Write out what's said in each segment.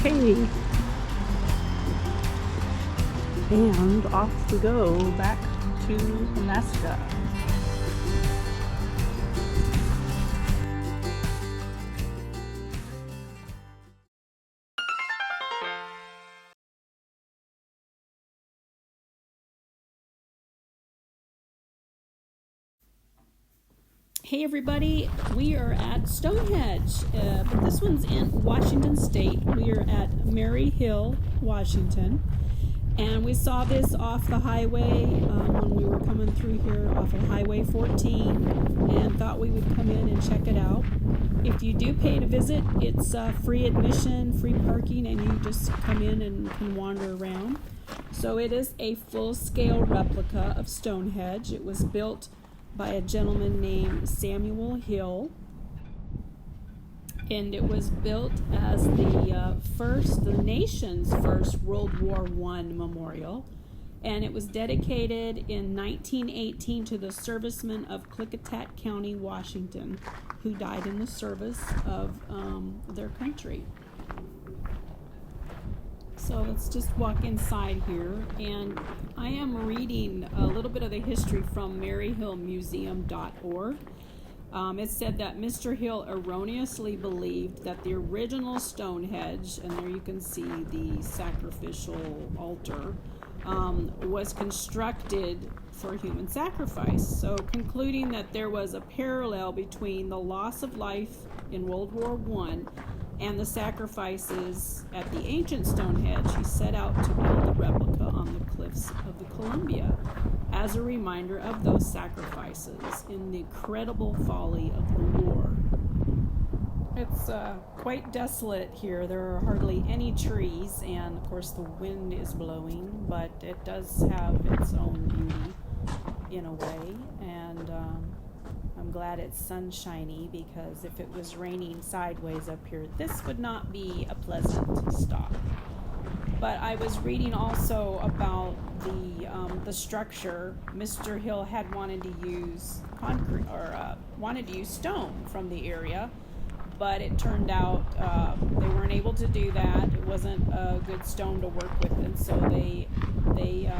Okay, and off we go back to Alaska. Hey everybody, we are at Stonehenge, but this one's in Washington State. We are at Mary Hill, Washington, and we saw this off the highway when we were coming through here off of Highway 14 and thought we would come in and check it out. If you do pay to visit, it's free admission, free parking, and you just come in and can wander around. So it is a full-scale replica of Stonehenge. It was built by a gentleman named Samuel Hill, and it was built as the nation's first World War I memorial, and it was dedicated in 1918 to the servicemen of Klickitat County, Washington, who died in the service of their country. So let's just walk inside here, and I am reading a little bit of the history from maryhillmuseum.org. It said that Mr. Hill erroneously believed that the original Stonehenge, and there you can see the sacrificial altar, was constructed for human sacrifice. So concluding that there was a parallel between the loss of life in World War I and the sacrifices at the ancient Stonehenge, he set out to build a replica on the cliffs of the Columbia as a reminder of those sacrifices in the incredible folly of the war. It's quite desolate here. There are hardly any trees, and of course the wind is blowing, but it does have its own beauty in a way, and I'm glad it's sunshiny, because if it was raining sideways up here, this would not be a pleasant stop. But I was reading also about the structure. Mr. Hill had wanted to use concrete, or wanted to use stone from the area, but it turned out they weren't able to do that. It wasn't a good stone to work with, and so they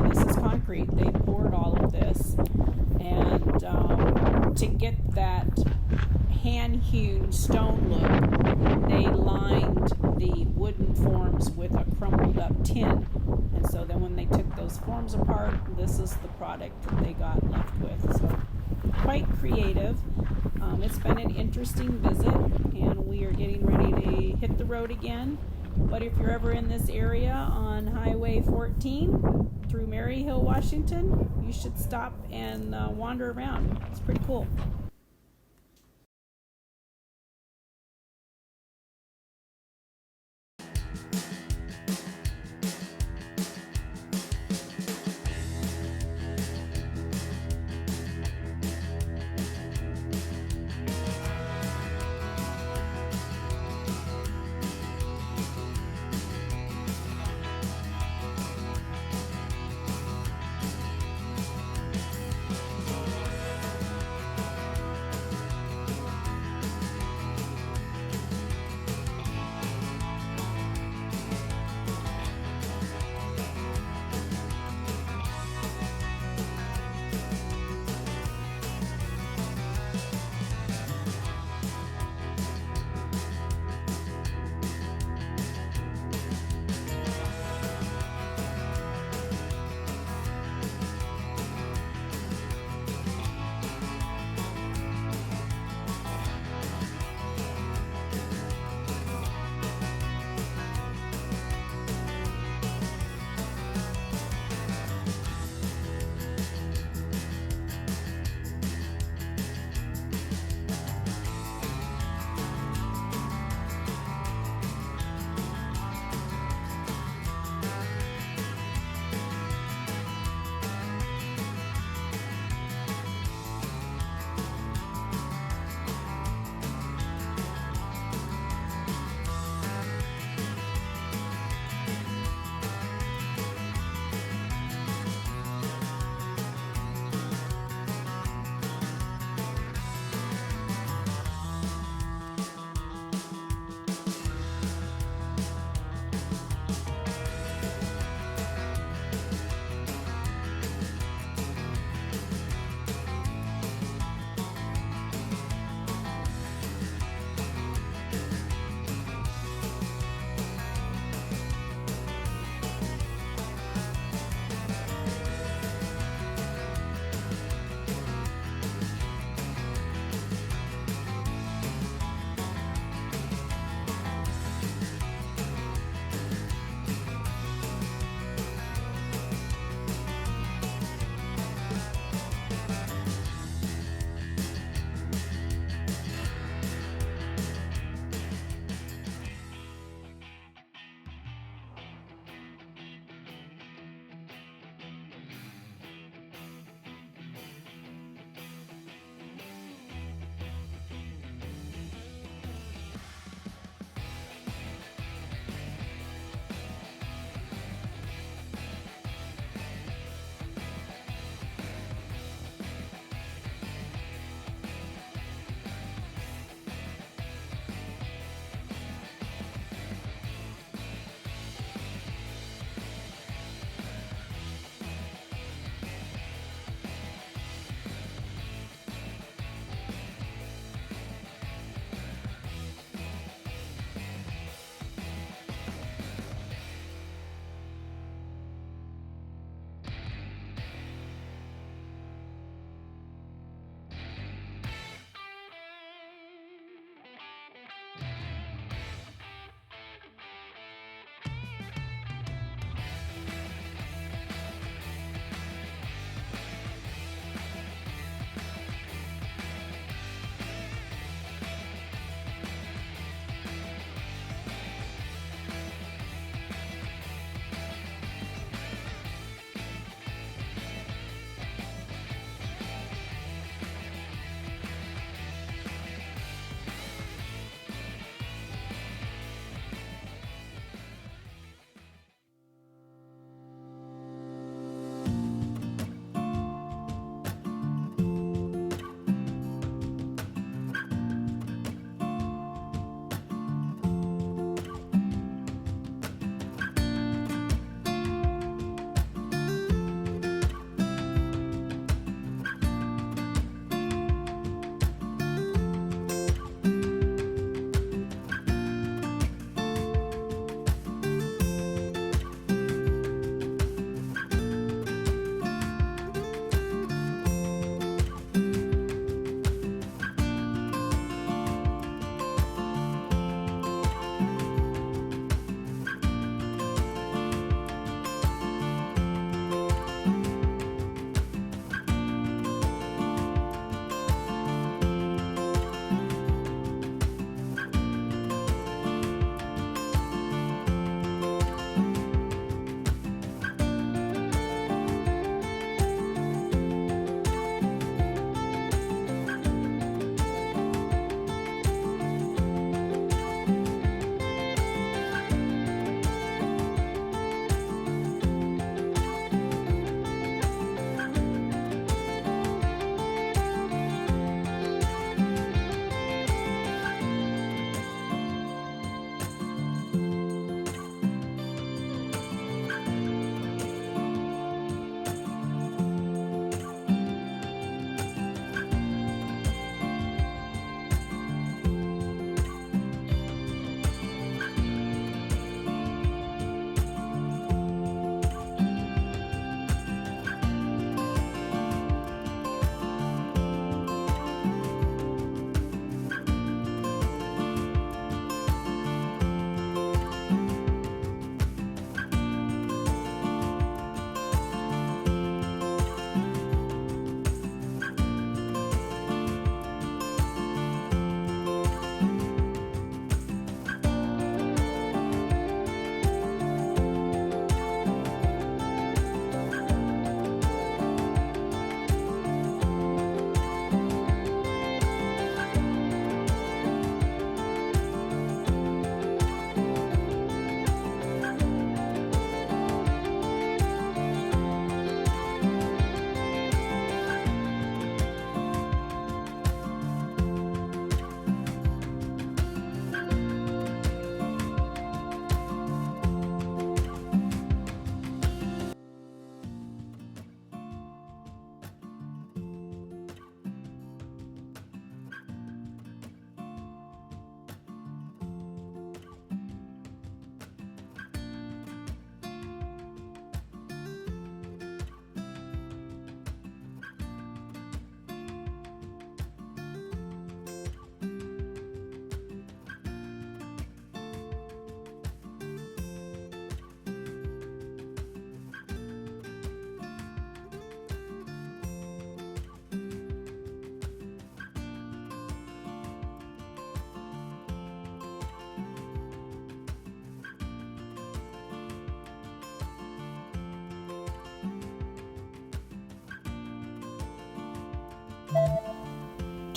this is concrete. They poured all of this, and to get that hand-hewn stone look, they lined the wooden forms with a crumpled up tin, and so then when they took those forms apart, this is the product that they got left with. So quite creative. It's been an interesting visit, and we are getting ready to hit the road again. But if you're ever in this area on Highway 14 through Mary Hill, Washington, you should stop and wander around. It's pretty cool.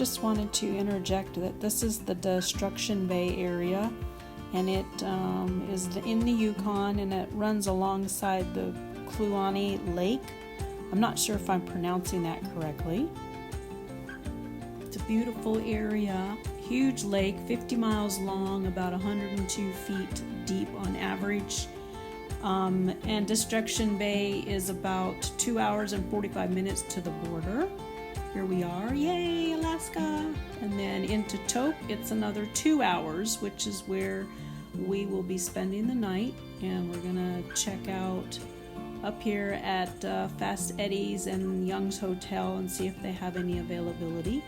just wanted to interject that this is the Destruction Bay area, and it is in the Yukon, and it runs alongside the Kluane Lake. I'm not sure if I'm pronouncing that correctly. It's a beautiful area, huge lake, 50 miles long, about 102 feet deep on average. And Destruction Bay is about 2 hours and 45 minutes to the border. Here we are, yay, Alaska! And then into Tope, it's another 2 hours, which is where we will be spending the night. And we're gonna check out up here at Fast Eddie's and Young's Hotel and see if they have any availability.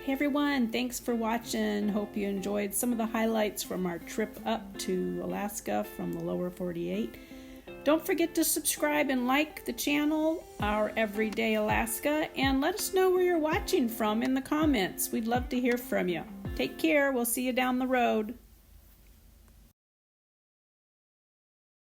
Hey everyone, thanks for watching. Hope you enjoyed some of the highlights from our trip up to Alaska from the lower 48. Don't forget to subscribe and like the channel, Our Everyday Alaska, and let us know where you're watching from in the comments. We'd love to hear from you. Take care. We'll see you down the road.